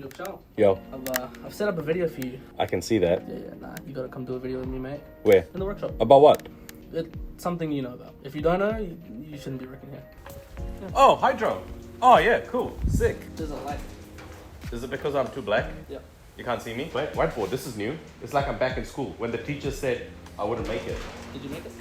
Yo, Chow. Yo. I've set up a video for you. I can see that. Yeah, nah, you gotta come do a video with me, mate. Where? In the workshop. About what? It's something you know about. If you don't know, you shouldn't be working here. Yeah. Oh, hydro. Oh, yeah, cool. Sick. There's a light. Is it because I'm too black? Yeah. You can't see me? Wait, whiteboard, this is new. It's like I'm back in school when the teacher said I wouldn't make it. Did you make it?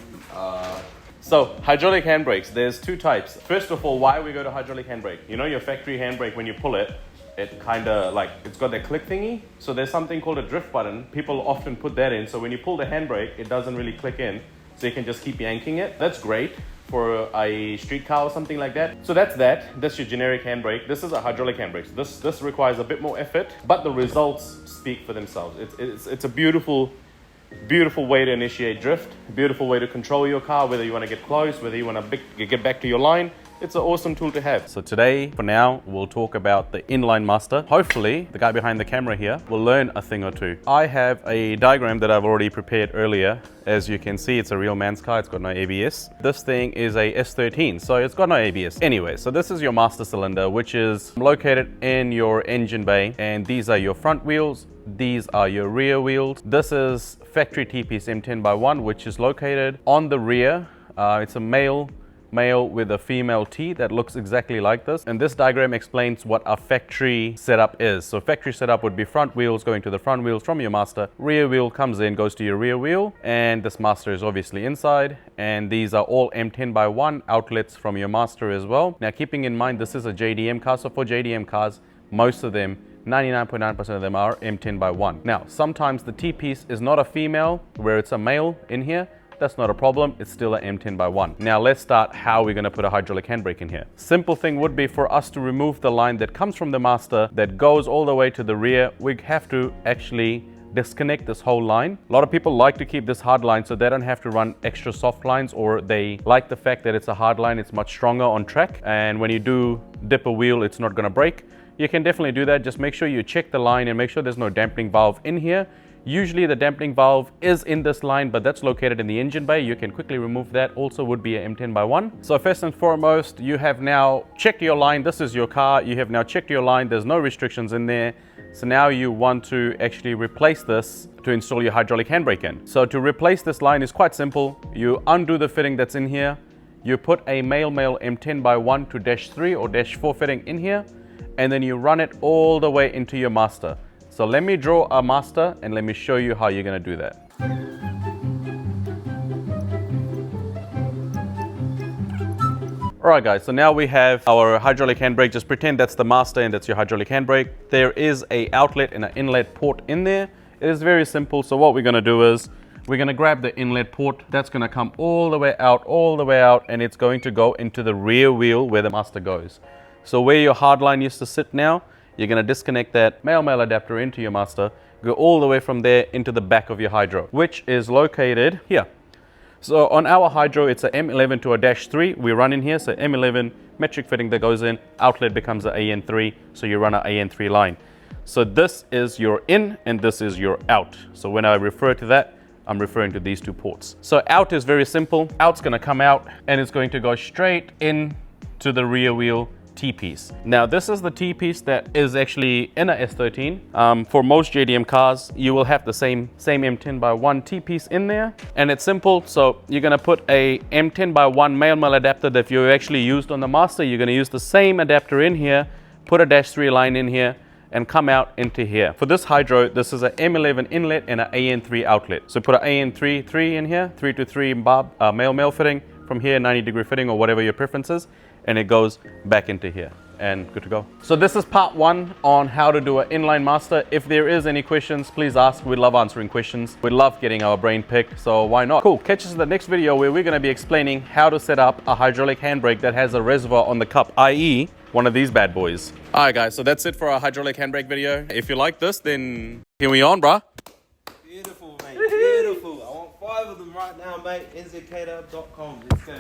So, hydraulic handbrakes, there's two types. First of all, why we go to hydraulic handbrake? You know your factory handbrake, when you pull it, it kind of like, it's got that click thingy. So there's something called a drift button. People often put that in. So when you pull the handbrake, it doesn't really click in. So you can just keep yanking it. That's great for a street car or something like that. So that's that. That's your generic handbrake. This is a hydraulic handbrake. So this requires a bit more effort, but the results speak for themselves. It's a beautiful way to initiate drift, beautiful way to control your car, whether you want to get close, whether you want to get back to your line. It's an awesome tool to have. So today, for now, we'll talk about the inline master. Hopefully, the guy behind the camera here will learn a thing or two. I have a diagram that I've already prepared earlier. As you can see, it's a real man's car. It's got no ABS. This thing is a S13, so it's got no ABS. Anyway, so this is your master cylinder, which is located in your engine bay. And these are your front wheels. These are your rear wheels. This is factory T-piece M10x1, which is located on the rear. It's a male with a female T that looks exactly like this. And this diagram explains what a factory setup is. So factory setup would be front wheels going to the front wheels from your master. Rear wheel comes in, goes to your rear wheel. And this master is obviously inside. And these are all M10x1 outlets from your master as well. Now, keeping in mind, this is a JDM car. So for JDM cars, most of them, 99.9% of them are M10x1. Now, sometimes the T-piece is not a female, where it's a male in here. That's not a problem, it's still an M10x1. Now let's start how we're gonna put a hydraulic handbrake in here. Simple thing would be for us to remove the line that comes from the master that goes all the way to the rear. We have to actually disconnect this whole line. A lot of people like to keep this hard line so they don't have to run extra soft lines, or they like the fact that it's a hard line, it's much stronger on track. And when you do dip a wheel, it's not gonna break. You can definitely do that. Just make sure you check the line and make sure there's no dampening valve in here. Usually the dampening valve is in this line, but that's located in the engine bay. You can quickly remove that. Also would be an M10x1. So first and foremost, you have now checked your line. This is your car. You have now checked your line. There's no restrictions in there. So now you want to actually replace this to install your hydraulic handbrake in. So to replace this line is quite simple. You undo the fitting that's in here. You put a male M10x1 to -3 or -4 fitting in here, and then you run it all the way into your master. So let me draw a master and let me show you how you're gonna do that. All right guys, so now we have our hydraulic handbrake. Just pretend that's the master and that's your hydraulic handbrake. There is an outlet and an inlet port in there. It is very simple. So what we're gonna do is we're gonna grab the inlet port. That's gonna come all the way out, and it's going to go into the rear wheel where the master goes. So where your hard line used to sit now, you're going to disconnect that male adapter into your master, go all the way from there into the back of your hydro, which is located here. So on our hydro, it's a M11 to a -3. We run in here, so M11 metric fitting that goes in, outlet becomes an AN3, so you run an AN3 line. So this is your in and this is your out. So when I refer to that, I'm referring to these two ports. So out is very simple. Out's going to come out and it's going to go straight in to the rear wheel T-piece. Now this is the T-piece that is actually in a S13. For most JDM cars, you will have the same M10x1 T-piece in there, and it's simple. So you're gonna put a M10x1 male adapter that you actually used on the master. You're gonna use the same adapter in here, put a -3 line in here, and come out into here. For this hydro, this is a M11 inlet and an AN3 outlet. So put an AN3 in here, 3 to 3 bob male fitting. From here, 90-degree fitting or whatever your preference is, and it goes back into here and good to go. So this is part 1 on how to do an inline master. If there is any questions, please ask. We love answering questions. We love getting our brain picked, so why not? Cool, catch us in the next video where we're gonna be explaining how to set up a hydraulic handbrake that has a reservoir on the cup, i.e. one of these bad boys. All right guys, so that's it for our hydraulic handbrake video. If you like this, then here we on, bruh. Beautiful, mate, beautiful. I want 5 of them right now, mate. NZKW.com, let's go.